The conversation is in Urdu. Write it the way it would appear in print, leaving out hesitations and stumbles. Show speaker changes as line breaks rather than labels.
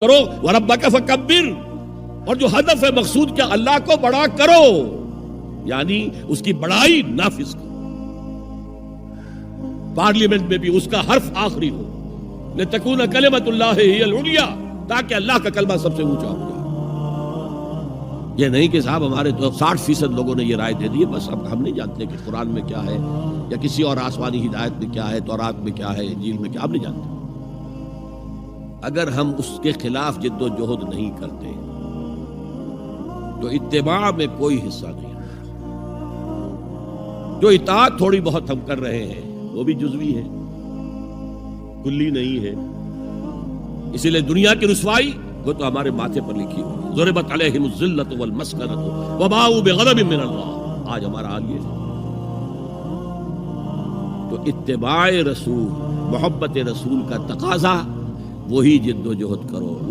کرو وربک فکبر، اور جو ہدف ہے مقصود کیا، اللہ کو بڑا کرو، یعنی اس کی بڑائی نافذ کرو، پارلیمنٹ میں بھی اس کا حرف آخری ہو، لتکون کلمۃ اللہ ہی العلیٰ، تاکہ اللہ کا کلمہ سب سے اونچا ہو جائے۔ یہ نہیں کہ صاحب ہمارے تو 60% لوگوں نے یہ رائے دے دی، بس اب ہم نہیں جانتے کہ قرآن میں کیا ہے یا کسی اور آسمانی ہدایت میں کیا ہے، تورات میں کیا ہے، انجیل میں کیا، ہم نہیں جانتے۔ اگر ہم اس کے خلاف جد و جہد نہیں کرتے تو اتباع میں کوئی حصہ نہیں ہے۔ جو اطاعت تھوڑی بہت ہم کر رہے ہیں وہ بھی جزوی ہے، کلی نہیں ہے، اسی لیے دنیا کی رسوائی وہ تو ہمارے ماتھے پر لکھی ہوئی، ضربت علیہم الذلۃ والمسکنۃ وباؤوا بغضب من اللہ، آج ہمارا حال یہ ہے۔ تو اتباع رسول، محبت رسول کا تقاضا وہی جد و جہد کرو۔